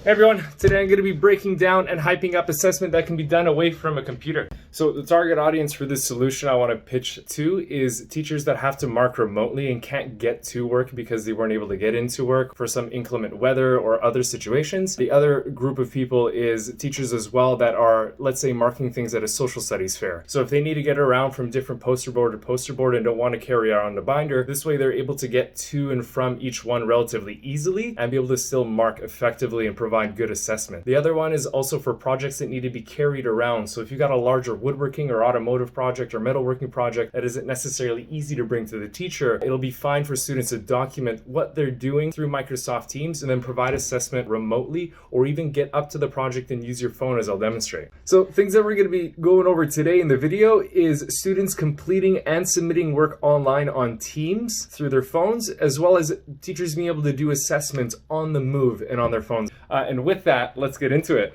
Hey everyone, today I'm going to be breaking down and hyping up assessment that can be done away from a computer. So the target audience for this solution I want to pitch to is teachers that have to mark remotely and can't get to work because they weren't able to get into work for some inclement weather or other situations. The other group of people is teachers as well that are, let's say, marking things at a social studies fair. So if they need to get around from different poster board to poster board and don't want to carry around a binder, this way they're able to get to and from each one relatively easily and be able to still mark effectively and provide good assessment. The other one is also for projects that need to be carried around. So if you got a larger woodworking or automotive project or metalworking project that isn't necessarily easy to bring to the teacher, it'll be fine for students to document what they're doing through Microsoft Teams and then provide assessment remotely, or even get up to the project and use your phone, as I'll demonstrate. So things that we're going to be going over today in the video is students completing and submitting work online on Teams through their phones, as well as teachers being able to do assessments on the move and on their phones. And with that, let's get into it.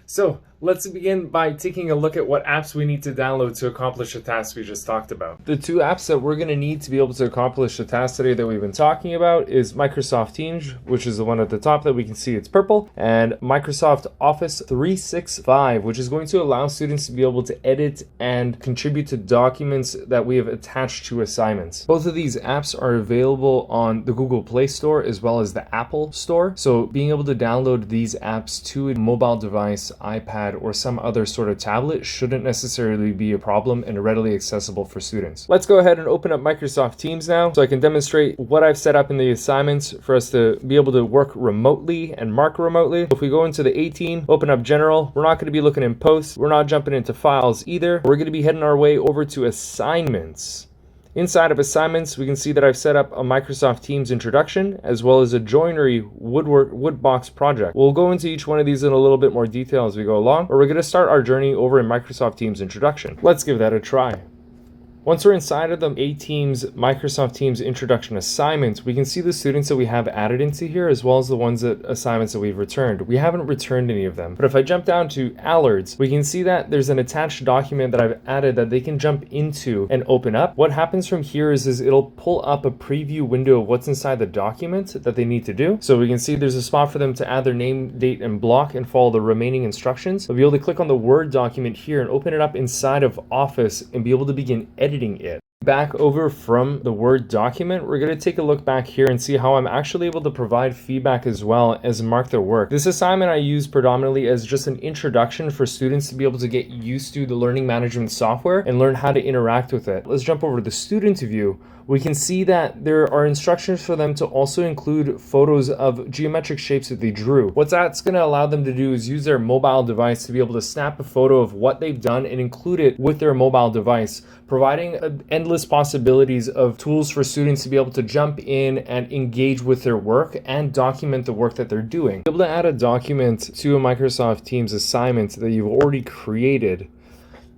So let's begin by taking a look at what apps we need to download to accomplish the tasks we just talked about. The two apps that we're going to need to be able to accomplish the task today that we've been talking about is Microsoft Teams, which is the one at the top that we can see it's purple, and Microsoft Office 365, which is going to allow students to be able to edit and contribute to documents that we have attached to assignments. Both of these apps are available on the Google Play Store as well as the Apple Store. So being able to download these apps to a mobile device, iPad, or some other sort of tablet shouldn't necessarily be a problem and readily accessible for students. Let's go ahead and open up Microsoft Teams now so I can demonstrate what I've set up in the assignments for us to be able to work remotely and mark remotely. If we go into the 18, open up General, we're not going to be looking in Posts, we're not jumping into Files either. We're going to be heading our way over to Assignments. Inside of Assignments, we can see that I've set up a Microsoft Teams introduction as well as a joinery wood box project. We'll go into each one of these in a little bit more detail as we go along, but we're going to start our journey over in Microsoft Teams introduction. Let's give that a try. Once we're inside of the Microsoft Teams introduction assignments, we can see the students that we have added into here as well as the assignments that we've returned. We haven't returned any of them, but if I jump down to Allards, we can see that there's an attached document that I've added that they can jump into and open up. What happens from here is it'll pull up a preview window of what's inside the document that they need to do. So we can see there's a spot for them to add their name, date, and block and follow the remaining instructions. They'll be able to click on the Word document here and open it up inside of Office and be able to begin editing it. Back over from the Word document, we're going to take a look back here and see how I'm actually able to provide feedback as well as mark their work. This assignment I use predominantly as just an introduction for students to be able to get used to the learning management software and learn how to interact with it. Let's jump over to the student view. We can see that there are instructions for them to also include photos of geometric shapes that they drew. What that's going to allow them to do is use their mobile device to be able to snap a photo of what they've done and include it with their mobile device, providing endless possibilities of tools for students to be able to jump in and engage with their work and document the work that they're doing. Be able to add a document to a Microsoft Teams assignment that you've already created,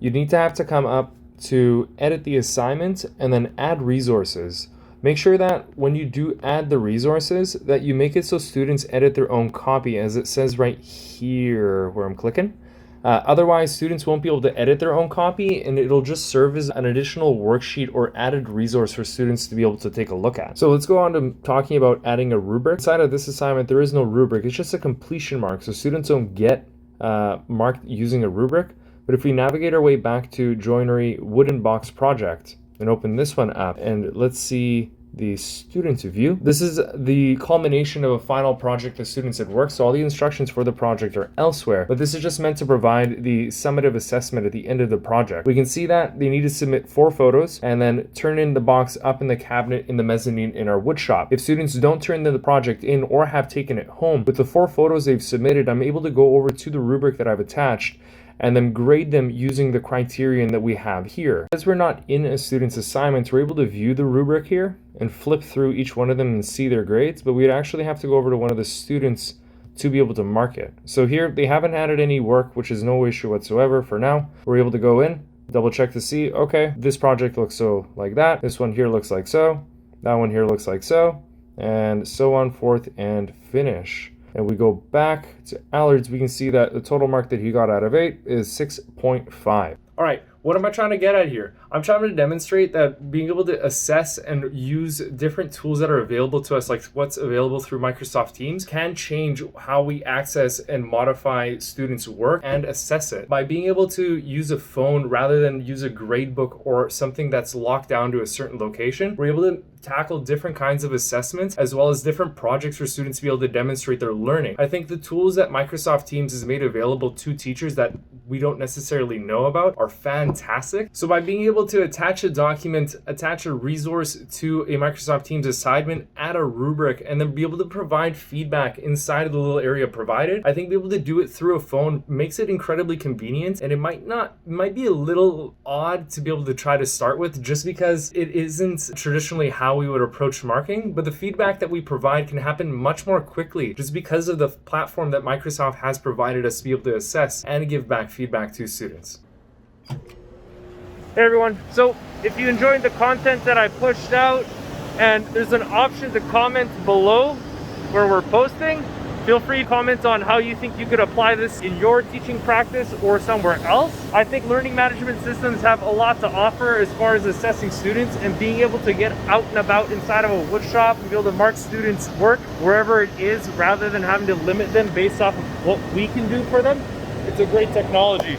you need to have to come up to edit the assignment and then add resources. Make sure that when you do add the resources that you make it so students edit their own copy, as it says right here where I'm clicking. Otherwise, students won't be able to edit their own copy and it'll just serve as an additional worksheet or added resource for students to be able to take a look at. So let's go on to talking about adding a rubric. Inside of this assignment, there is no rubric. It's just a completion mark. So students don't get marked using a rubric. But if we navigate our way back to Joinery Wooden Box Project and open this one up, and let's see the student view. This is the culmination of a final project the students had worked, so all the instructions for the project are elsewhere, but this is just meant to provide the summative assessment at the end of the project. We can see that they need to submit 4 photos and then turn in the box up in the cabinet in the mezzanine in our wood shop. If students don't turn the project in or have taken it home, with the 4 photos they've submitted, I'm able to go over to the rubric that I've attached and then grade them using the criterion that we have here. As we're not in a student's assignment, we're able to view the rubric here and flip through each one of them and see their grades, but we'd actually have to go over to one of the students to be able to mark it. So here, they haven't added any work, which is no issue whatsoever for now. We're able to go in, double check to see, okay, this project looks so like that, this one here looks like so, that one here looks like so, and so on forth and finish. and we go back to Allard's, we can see that the total mark that he got out of 8 is 6.5. All right, what am I trying to get at here? I'm trying to demonstrate that being able to assess and use different tools that are available to us, like what's available through Microsoft Teams, can change how we access and modify students' work and assess it. By being able to use a phone rather than use a grade book or something that's locked down to a certain location, we're able to tackle different kinds of assessments as well as different projects for students to be able to demonstrate their learning. I think the tools that Microsoft Teams has made available to teachers that we don't necessarily know about are fantastic. So by being able to attach a document, attach a resource to a Microsoft Teams assignment, add a rubric, and then be able to provide feedback inside of the little area provided, I think being able to do it through a phone makes it incredibly convenient, and it might be a little odd to be able to try to start with just because it isn't traditionally how we would approach marking, but the feedback that we provide can happen much more quickly just because of the platform that Microsoft has provided us to be able to assess and give back feedback to students. Hey everyone, so if you enjoyed the content that I pushed out, and there's an option to comment below where we're posting, feel free to comment on how you think you could apply this in your teaching practice or somewhere else. I think learning management systems have a lot to offer as far as assessing students and being able to get out and about inside of a wood shop and be able to mark students' work wherever it is rather than having to limit them based off of what we can do for them. It's a great technology.